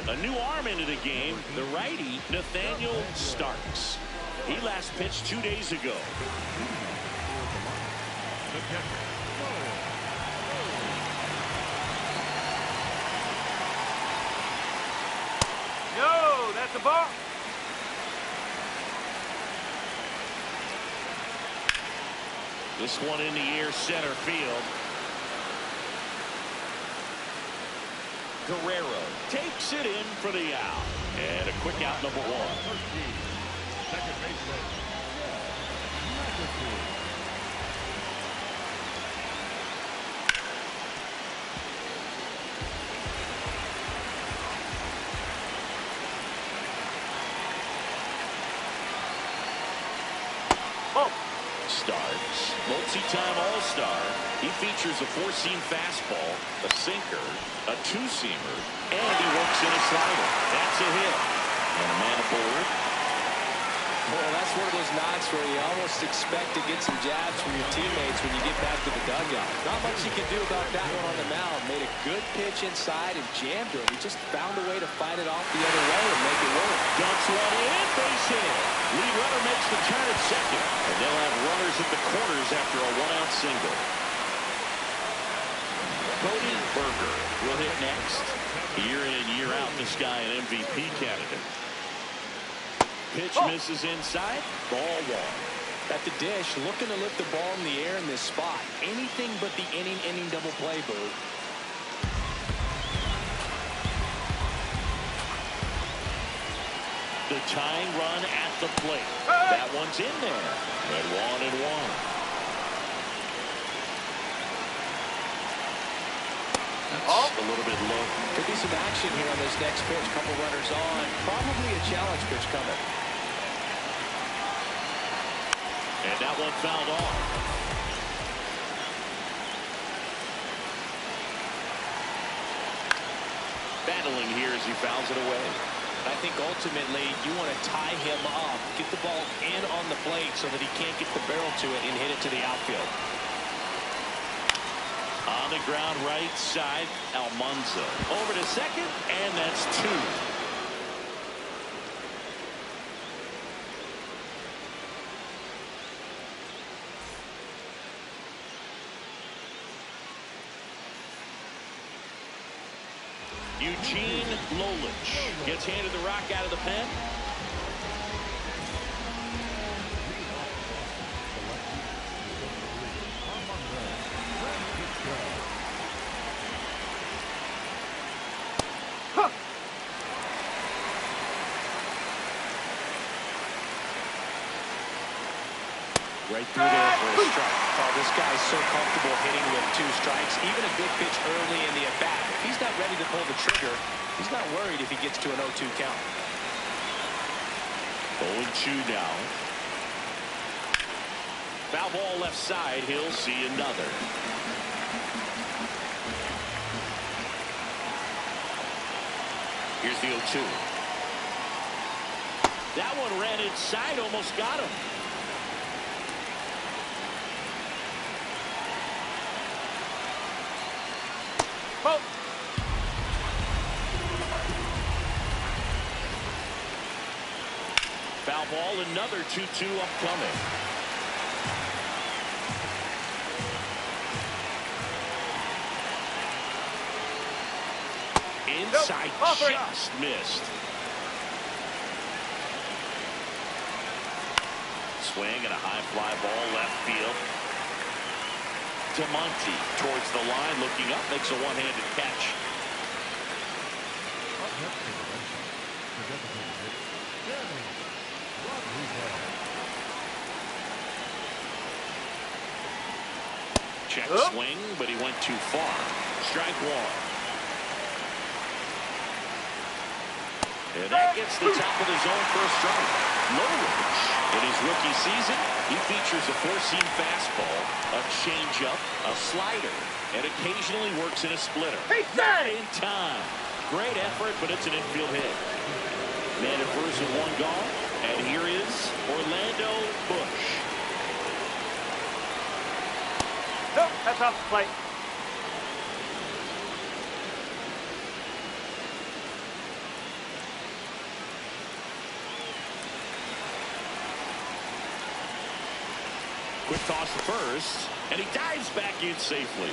Speaker 1: A new arm into the game, the righty, Nathaniel Starks. He last pitched 2 days ago.
Speaker 3: Yo, that's the ball.
Speaker 1: This one in the air, center field. Guerrero takes it in for the out. And a quick out, number 1.
Speaker 4: second baseman.
Speaker 1: Starks, multi-time All-Star. He features a 4-seam fastball, a sinker, a 2-seamer, and he works in a slider. That's a hit. And a man aboard.
Speaker 2: Well, that's one of those knocks where you almost expect to get some jabs from your teammates when you get back to the dugout. Not much you can do about that one on the mound. Made a good pitch inside and jammed him. He just found a way to fight it off the other way and make it work.
Speaker 1: Dumps one in, base hit. Lead runner makes the turn at second. And they'll have runners at the corners after a 1-out single. Cody Berger will hit next. Year in and year out, this guy an MVP candidate. Pitch misses inside. Ball one.
Speaker 2: At the dish, looking to lift the ball in the air in this spot. Anything but the inning double play, Boo.
Speaker 1: The tying run at the plate. That one's in there. At 1-1. That's a little bit low.
Speaker 2: Could be some action here on this next pitch. Couple runners on. Probably a challenge pitch coming.
Speaker 1: And that one fouled off. Battling here as he fouls it away.
Speaker 2: I think ultimately you want to tie him up, get the ball in on the plate so that he can't get the barrel to it and hit it to the outfield.
Speaker 1: On the ground right side, Almanza over to second, and that's two. Eugene Lolich gets handed the rock out of the pen. Right through there for a strike.
Speaker 2: Oh, this guy's so comfortable hitting with two strikes. Even a big pitch early in the at-bat. If he's not ready to pull the trigger, he's not worried if he gets to an 0-2 count.
Speaker 1: 0-2 now. Foul ball left side. He'll see another. Here's the 0-2. That one ran inside, almost got him.
Speaker 3: Oh.
Speaker 1: Foul ball, another 2-2 upcoming. Inside, just missed. Swing and a high fly ball left field. Monty towards the line, looking up, makes a one-handed catch. Check swing, but he went too far. Strike one. And that gets the top of the zone for a strike. Lolich, in his rookie season, he features a four-seam fastball, a changeup, a slider, and occasionally works in a splitter. Not in time. Great effort, but it's an infield hit. Man at first with one gone, and here is Orlando Bush.
Speaker 3: Nope, that's off the plate.
Speaker 1: Quick toss to first, and he dives back in safely.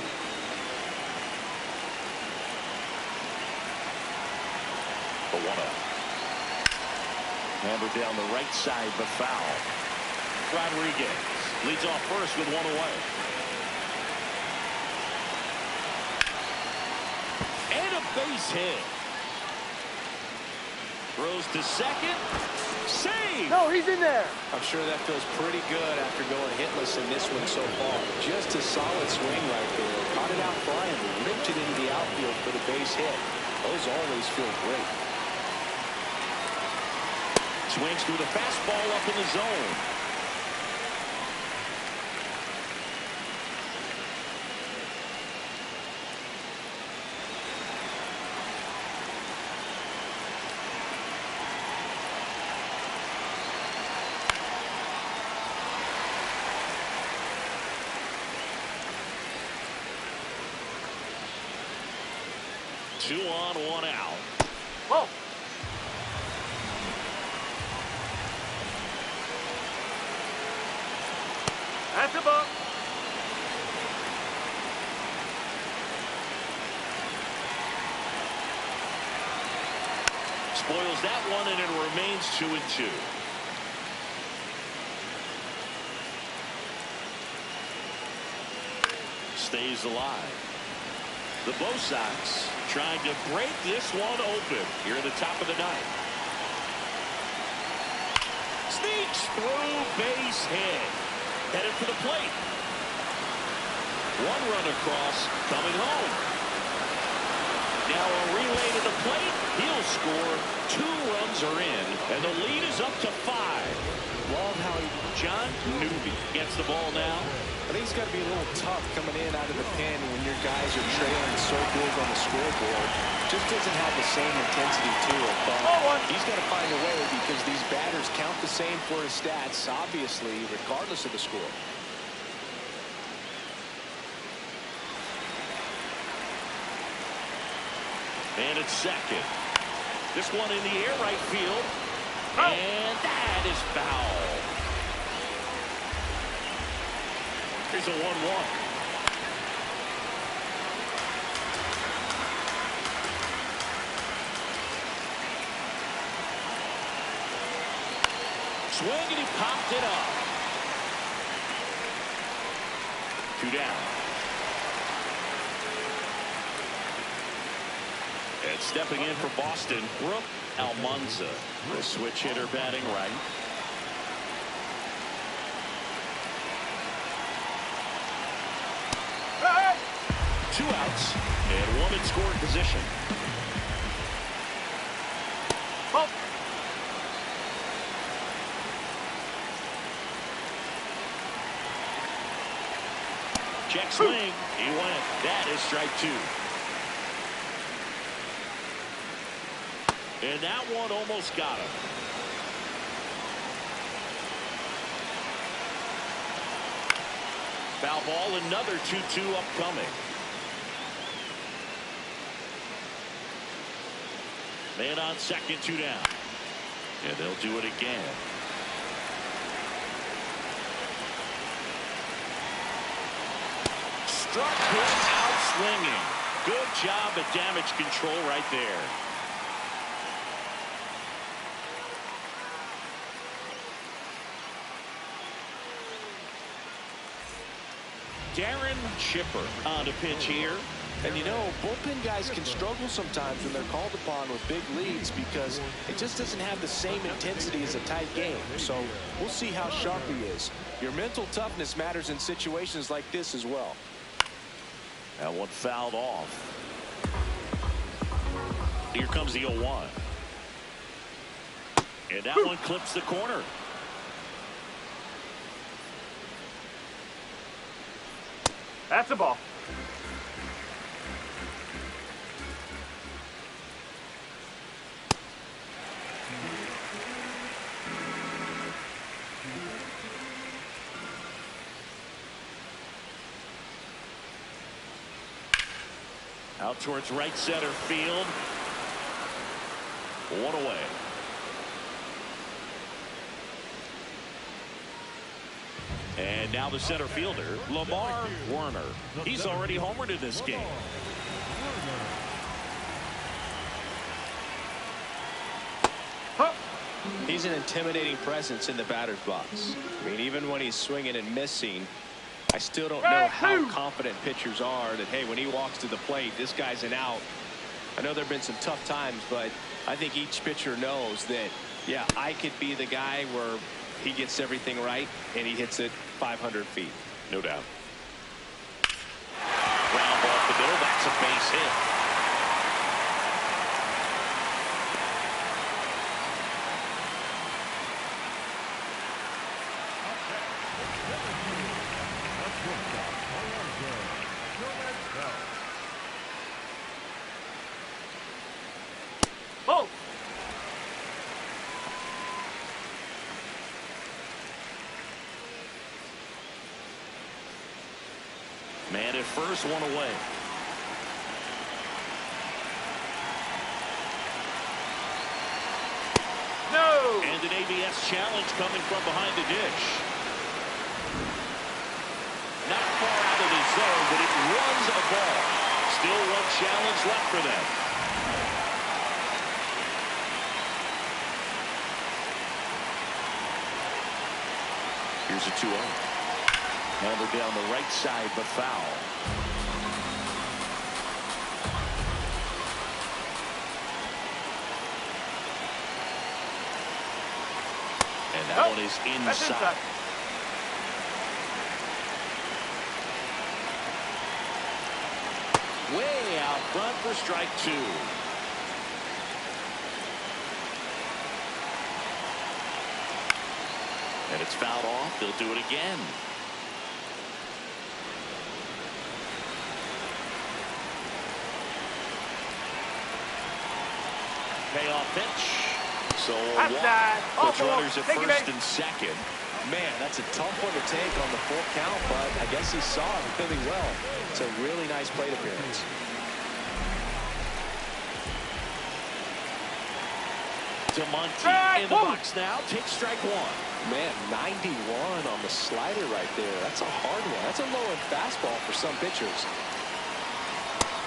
Speaker 1: The 1-0. Hammered down the right side, but foul. Rodriguez leads off first with one away. And a base hit. Throws to second. Save!
Speaker 3: No, he's in there.
Speaker 2: I'm sure that feels pretty good after going hitless in this one so far. Just a solid swing right there. Caught it out flying, ripped it into the outfield for the base hit. Those always feel great.
Speaker 1: Swings through the fastball up in the zone. Two on, one out.
Speaker 3: Whoa. That's a ball.
Speaker 1: spoils that one, and it remains 2-2. Stays alive. The Redsox trying to break this one open here at the top of the ninth. Sneaks through, base hit. Headed for the plate. One run across, coming home. Now a relay to the plate. He'll score. 2 runs are in, and the lead is up to 5. Love how John Newby gets the ball now.
Speaker 2: I think it's got to be a little tough coming in out of the pen when your guys are trailing so big on the scoreboard. Just doesn't have the same intensity to it. But he's got to find a way because these batters count the same for his stats, obviously, regardless of the score.
Speaker 1: And it's second. This one in the air, right field. And that is foul. Here's a 1-1. Swing, and he popped it up. 2 down. And stepping in for Boston, Brooke Almanza, the switch hitter batting right.
Speaker 3: Hey!
Speaker 1: 2 outs and 1 in scoring position.
Speaker 3: Oh.
Speaker 1: Check swing. He went. That is strike 2. And that one almost got him. Foul ball, another 2-2 upcoming. Man on second, 2 down. And they'll do it again. Struck him out swinging. Good job at damage control right there. Darren Chipper on a pitch here.
Speaker 2: And you know, bullpen guys can struggle sometimes when they're called upon with big leads because it just doesn't have the same intensity as a tight game. So we'll see how sharp he is. Your mental toughness matters in situations like this as well.
Speaker 1: That one fouled off. Here comes the 0-1. And that one clips the corner.
Speaker 3: That's a ball.
Speaker 1: Out towards right center field. 1 away. And now the center fielder, Lamar Werner. He's already homered in this game.
Speaker 2: He's an intimidating presence in the batter's box. I mean, even when he's swinging and missing, I still don't know how confident pitchers are that, hey, when he walks to the plate, this guy's an out. I know there have been some tough times, but I think each pitcher knows that, yeah, I could be the guy where he gets everything right and he hits it 500 feet.
Speaker 1: No doubt. Ground ball up the middle. That's a base hit.
Speaker 3: Oh.
Speaker 1: Man at first, 1 away.
Speaker 3: No.
Speaker 1: And an ABS challenge coming from behind the dish. Not far out of the zone, but it runs a ball. Still 1 challenge left for them. Here's a 2-0. Handled down the right side, but foul. And that one is inside. Way out front for strike 2. And it's fouled off. They'll do it again. Payoff pitch. So a walk. Puts runners at first and second.
Speaker 2: Man, that's a tough one to take on the full count, but I guess he saw it really well. It's a really nice plate appearance.
Speaker 1: DeMonte in the box now. Takes strike 1.
Speaker 2: Man, 91 on the slider right there. That's a hard one. That's a low-end fastball for some pitchers.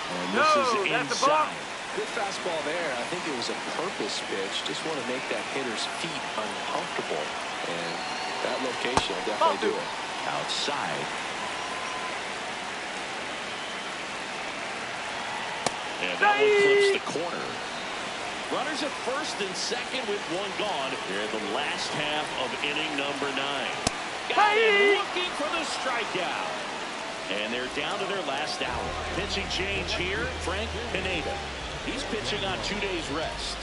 Speaker 1: And this is inside.
Speaker 2: Good fastball there. I think it was a purpose pitch. Just want to make that hitter's feet uncomfortable. And that location will definitely do it.
Speaker 1: Outside. And that one clips the corner. Runners at first and second with one gone here in the last half of inning number 9. Got him looking for the strikeout. And they're down to their last hour. Pitching change here, Frank Pineda. He's pitching on 2 days rest.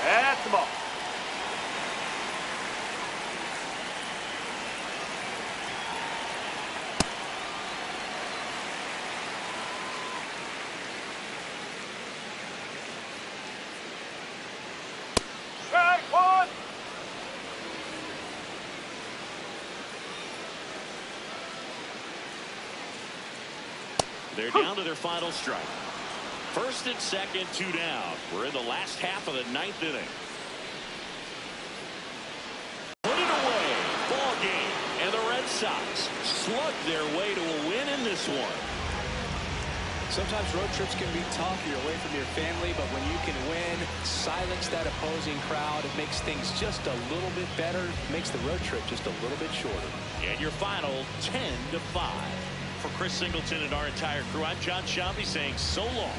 Speaker 3: That's the ball. Strike 1.
Speaker 1: They're down to their final strike. First and second, 2 down. We're in the last half of the 9th inning. Put it away. Ball game. And the Red Sox slug their way to a win in this one.
Speaker 2: Sometimes road trips can be tough. You're away from your family, but when you can win, silence that opposing crowd, it makes things just a little bit better. It makes the road trip just a little bit shorter.
Speaker 1: And your final 10-5. For Chris Singleton and our entire crew, I'm John Shambi saying so long.